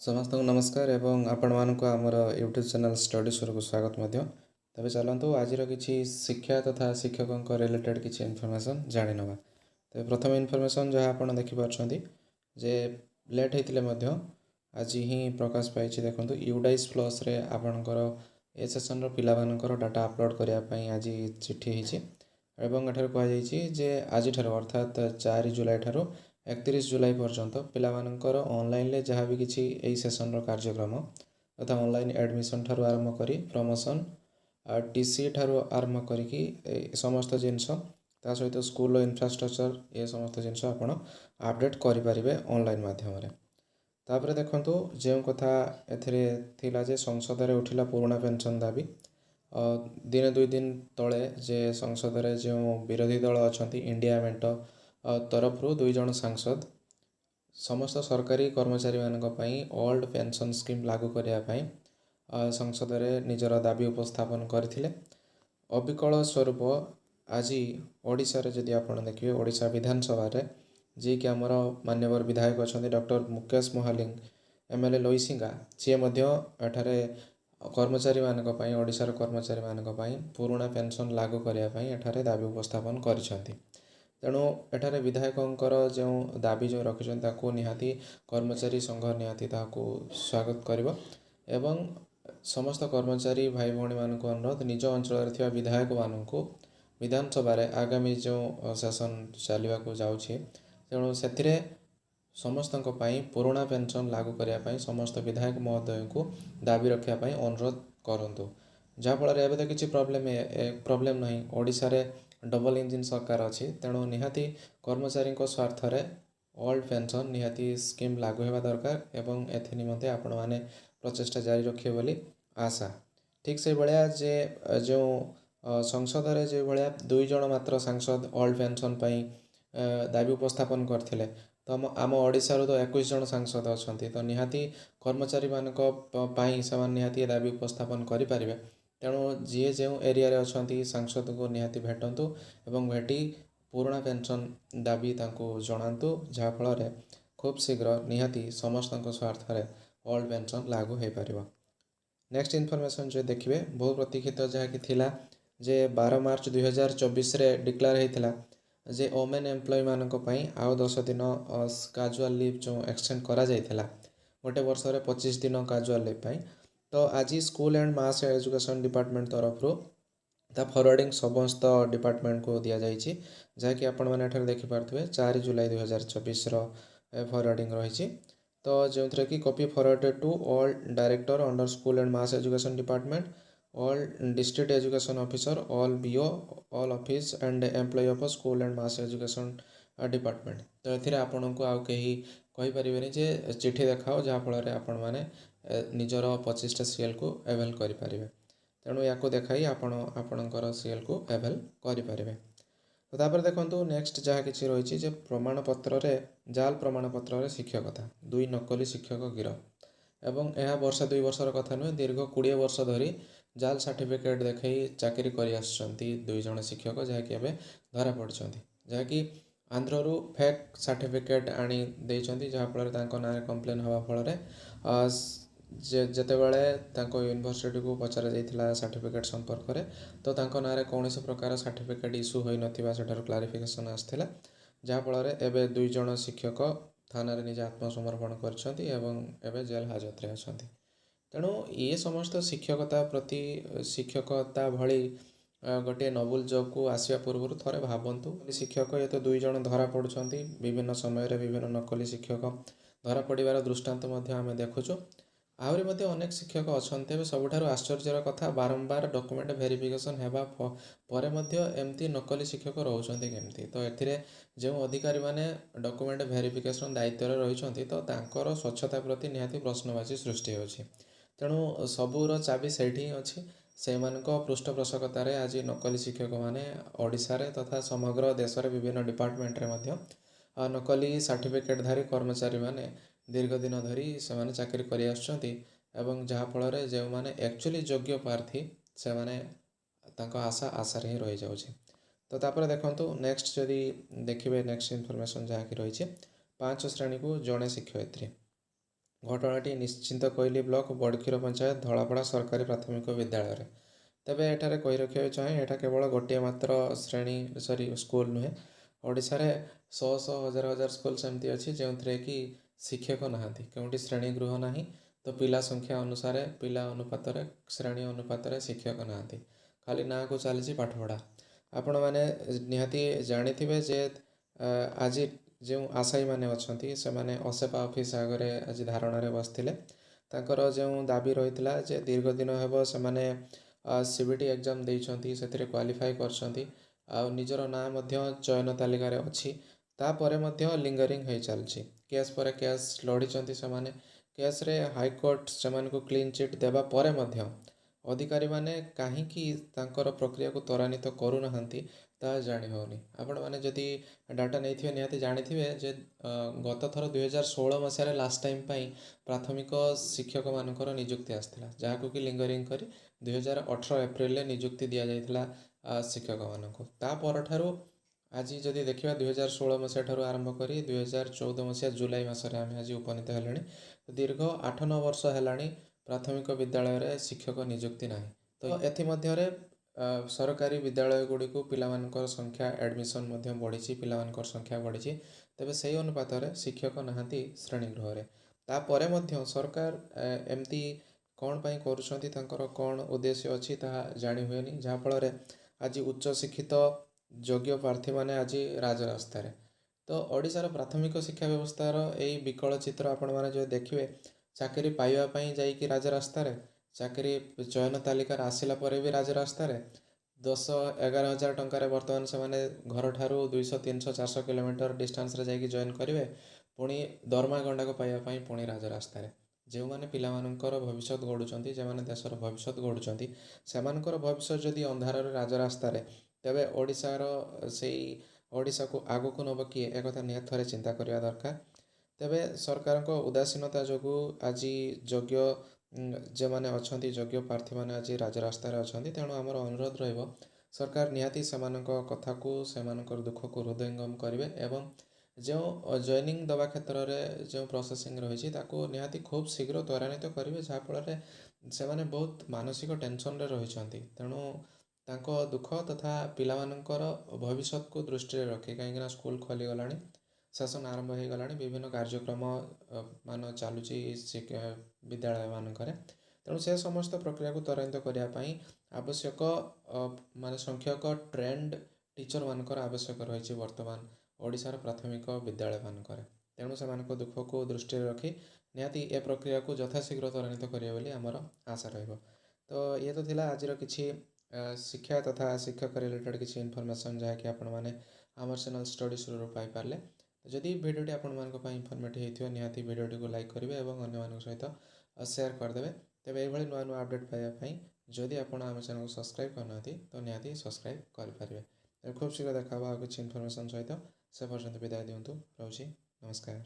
समस्त को नमस्कार एवं आपण मानक आमर यूट्यूब चैनल स्टडी सुर को स्वागत मध्य तेज चलतु आज किसी शिक्षा तथा शिक्षकों रिलेटेड किसी इनफॉरमेशन जाणी नवा। तेज प्रथम इनफॉरमेशन जहाँ आप देखिपुं जे लेट होते आज ही प्रकाश पाई देखो यूडाइस प्लस रे आपणकर ए सेसन पिलामानकर डाटा अपलोड करने आज चिठी एवं एठार कहुई आज अर्थात 4 जुलाई ठारू 31 जुलाई पर्यंत पिलामानकर ऑनलाइन ले जहाँ भी किसी यही सेसन कार्यक्रम तथा ऑनलाइन एडमिशन ठारू आरंभ करी प्रमोशन टीसी ठारू आरंभ करी समस्त जिनस ता सहित स्कूल इंफ्रास्ट्रक्चर ये समस्त जिनस आपण अपडेट करें ऑनलाइन माध्यम तापर देखंतु जो कथा एथिरे थिला जे संसद रे उठिला पुराना पेंशन दाबी दिन दुई दिन तले जे संसद रे जो विरोधी दल अच्छा इंडिया मेंट तरफ दुई जन सांसद समस्त सरकारी कर्मचारी मानी ओल्ड पेंशन स्कीम लागू करने संसद में निजर दाबी उपस्थापन करथिले। अविकल स्वरूप आज ओडिशा रे जदि आपण देखिए ओडिशा विधानसभा रे जी कि आमर मान्यवर विधायक अच्छा डॉक्टर मुकेश महालिंग एमएलए लोईसिंगा सी एठारे कर्मचारी मानक ओडिशार कर्मचारी मानक पुराना पेंशन लागू करने एठारे दाबी उपस्थापन करिसेंती। तेणु एठारे विधायकंकर जो दाबी जो रखिछन ताको निहाती कर्मचारी संघ निहाती ताको स्वागत करिवो एवं समस्त कर्मचारी भाई भौणी मानक अनुरोध निज अंचल थिबा विधायक मानक विधानसभा रे आगामी जो सेशन चलवा को जाउछि तेणु सेथिरे समस्तक पुराना पेंशन लागू करने समस्त विधायक महोदय को दाबी रखापी अनुरोध करंतु जहाँफल एवं तो किसी प्रॉब्लम नहीं ओडिशा रे डबल इंजिन सरकार अच्छी तेणु निहाती कर्मचारी स्वार्थ रे ओल्ड पेंशन निहाती स्कीम लागू होगा दरकार एवं एथि निमंते आपण माने प्रचेष्टा जारी रखिए बोली आशा। ठीक से भाया जे जो संसद रे जो भाया दुई जन मात्र सांसद ओल्ड पेंशन दाबी उपस्थापन करथिले तो आम ओडिशा तो 21 जन सांसद अच्छा तो निहाती कर्मचारी मानक से निहाती दाबी उपस्थापन करें तेणु जी जो एरिया रे अच्छा सांसद को निहाती भेटंतु एवं भेटी पुराना पेंशन दाबी तांको जणांतु जहाँफल खूब शीघ्र निहाती समस्त स्वार्थ रे ओल्ड पेंशन लागू हो पार। नेक्स्ट इनफॉरमेशन जो देखिए बहुत प्रतीक्षित जहाँकि थिला जे 12 मार्च 2024 रे डिक्लेयर होता जे ओमेन एम्प्लॉय मानक आउ 10 दिन काजुआल लीव जो एक्सटेंड करा जाइथिला गोटे वर्ष रे 25 दिन काजुआल लीव तो आज school and mass education department तरफ ता फॉरवर्डिंग समस्त डिपार्टमेंट को दि जाइए जहाँकि आपण मैंने देखिपे 4 जुलाई 2024 फॉरवर्डिंग रही तो जो थे कि copy forwarded to all director under school and mass education department all district education officer all BO all office and employ of school and mass education department तो ये आपन को आउ कहीं कहीपरेनि जे चिठी देखाओ जहाँफल आपण मैंने निजर 25टा सीएल को एवेल करें तेणु या देखाई आपणकर सीएल को एवेल करें। तो तापर देखो नेक्स्ट जहाँ किसी रही प्रमाणपत्र जाल प्रमाणपत्र रे शिक्षकता 2 नकली शिक्षक गिरफ एवं यह वर्ष 2 वर्षर कथा नुहे दीर्घ 20 वर्ष धरी जाल सर्टिफिकेट देखई चाकरी कर 2 जन शिक्षक जहाँकि धरा पड़ते जहाँकि आंध्रु फेक सर्टिफिकेट आनी देइछंती जहाँफल ना कंप्लेन हवा फल जेतेबेले यूनिवर्सिटी को पचरा जाइथिला सर्टिफिकेट संपर्क में तो ना कौन प्रकार सर्टिफिकेट इश्यू हो नथिबा सेठार क्लारिफिकेशन आसथिला जहाँफल एवं 2 जन शिक्षक थाना रे निज आत्मसमर्पण करछंती एवं एवं जेल हाजत रे अछंती। तेणु ये समस्त शिक्षकता प्रति शिक्षकता भली गोटे नोबल जॉब को आसवा पूर्व थे भावतु शिक्षक ये तो 2 जन धरा पड़ुछंती विभिन्न समय रे विभिन्न नकली शिक्षक धरा पड़ार दृष्टांत आम देखुचु आहरी मध्य अनेक शिक्षक अच्छा सबुठार आश्चर्यर कथा बारंबार डॉक्यूमेंट वेरिफिकेशन हेबा परे मध्य एमती नकली शिक्षक रोचंती केमती तो एथिरे जो अधिकारी माने डॉक्यूमेंट वेरिफिकेशन दायित्व रही तो तांकर स्वच्छता प्रति निहाती प्रश्नवाची सृष्टि होछि तेणु सबूर चाबी सेठी अच्छी से पृष्ठपोषकतार आज नकली शिक्षक माने ओडिशा रे तथा समग्र देश रे विभिन्न डिपार्टमेंट रे मध्य नकली सर्टिफिकेटधारी कर्मचारी माने दीर्घ दिन धरी से चाकरी कर जहाँफल जो मैंने एक्चुअली योग्य प्रार्थी से माने आशा आशार ही रही जाऊँगी। तो तापर देखो नेक्स्ट जदि देखिए नेक्स्ट इनफॉरमेशन जहाँ कि रही 5 श्रेणी को जड़े शिक्षयित्री घटनाटी निश्चिंत कोइली ब्लॉक बड़क्षीर पंचायत धलापड़ा सरकारी प्राथमिक विद्यालय। तेबे एठारे कही रखिया चाहे एटा केवल गोटे मात्र श्रेणी स्कूल नुहे ओडिशा रे शह शह हजार हजार स्कूल सेमती अच्छी जो कि शिक्षक नहांती केउंटी श्रेणी गृह नाही तो पिला संख्या अनुसार पिला अनुपात श्रेणी अनुपात शिक्षक नहांती खाली ना को चली पाठपढ़ा। आपण मैंने निहाती जानी जे आज जो आशायी मैंने अच्छा से मैंने असेपा ऑफिस आगे आज धारणा बसते तांकर जो दाबी रही जे दीर्घ दिन हेब से मैंने सीबीटी एग्जाम देइछंती से क्वालिफाई करछंती आ निजर ना मध्य चयन तालिकार अच्छी तापर मध्य लिंगरिंग हो चलछि केस पर केस लड़ीचंती से माने केस रे हाईकोर्ट से को क्लीन चिट देबा परे मध्य अधिकारी माने कहीं तांकर प्रक्रिया को त्वरान्वित करू नहांती ता जानी होनी। आपण माने जदि डाटा नहीं निहाती जानी जे गत थर 2016 मसीह लास्ट टाइम पाई प्राथमिक शिक्षक मानकर नियुक्ति आसला जहाँ कि लिंगरिंग करी 2018 एप्रिल नियुक्ति दि जाइथिला शिक्षक मानक तापर आज जदि देखा 2016 मसीहा ठारू आरंभ करी 2014 मसीहा जुलाई मसरे आम आज उपनीत हेले दीर्घ 8-9 वर्ष है प्राथमिक विद्यालय रे शिक्षक नियुक्ति ना तो एमध्य सरकारी विद्यालय गुड़ी को पिला संख्या एडमिशन बढ़ी पिला संख्या बढ़ी तेबे से अनुपात शिक्षक नहांती श्रेणीगृह रे तापरे मध्य सरकार एमती कौन पाई करुछंती तांकर कौन उद्देश्य अच्छी ता जानी हुएनी जहाँफल आज उच्च शिक्षित योग्य प्रार्थी माने आज राजरास्तार तो ओडिशार प्राथमिक शिक्षा व्यवस्थार यही विकल चित्र आपण मैंने जो देखिए चाकरी पाइबापी जाइए राजरास्तार चाकरी चयन तालिकार आसला पर भी राजरास्तार 10-11 हजार टंकार बर्तमान से घर ठारू 200-300-400 किलोमीटर डिस्टेंस रे जाइए जॉइन करेंगे पुणी दरमा गंडाक पाइबापी पुणी राजरास्तार जो मैंने पिलामानंकर भविष्य गढ़ुंट जो मैंने देशर भविष्य गढ़ुंट से भविष्य जदि अंधार राजरास्तार तेबे ओडिशार से ओडिशा को आगो को नब किए एक निहत थे चिंता करने दरकार। तेबे सरकार को उदासीनता जो आज योग्य जो मैंने अच्छा योग्य प्रार्थी मैंने आज राजरास्तार अच्छा तेणु आमर अनुरोध रहा सरकार निहाती से कथा को से दुख को हृदयंगम करेंगे एवं जो जॉइनिंग दवा क्षेत्र में जो प्रोसेसिंग रही निहाती खूब शीघ्र त्वरान्वित करेंगे जहाँफल से माने बहुत मानसिक टेंशन रे रही तेणु तांको दुख तथा पिलामानंकर भविष्य को दृष्टि रखी कहीं स्कूल खोलीगला शासन आरंभ हो गला विभिन्न कार्यक्रम मान चलुची विद्यालय मानक तेणु से समस्त प्रक्रिया को त्वरान्वित करने आवश्यक मान संख्यक ट्रेंड टीचर मानकर आवश्यक रही वर्तमान ओडिशार प्राथमिक विद्यालय मानक तेणु से दुख को दृष्टि रखी निहाती ए प्रक्रिया को यथाशीघ्र त्वरान्वित करेंगे बोली आमर आशा रहिबो। तो ये तो थिला आजिर किछि शिक्षा तथा शिक्षक रिलेटेड किसी इनफॉरमेशन जहाँकि आपण मैंने आमर चैनल स्टडी शुरू पाई पारे जदि वीडियोटी आपण मानक इनफॉर्मेटिव होइथिबो निहाती वीडियोटी को लाइक करेंगे और अन्य सहित शेयर करदे तेज ये नुआ नुआ अपडेट पाइबापी जदि आप आम चैनल को सब्सक्राइब करना तो निहाती सब्सक्राइब करेंगे खूब शीघ्र देखा किसी इनफॉरमेशन सहित से पर्यंत विदाय दिंतु रोची नमस्कार।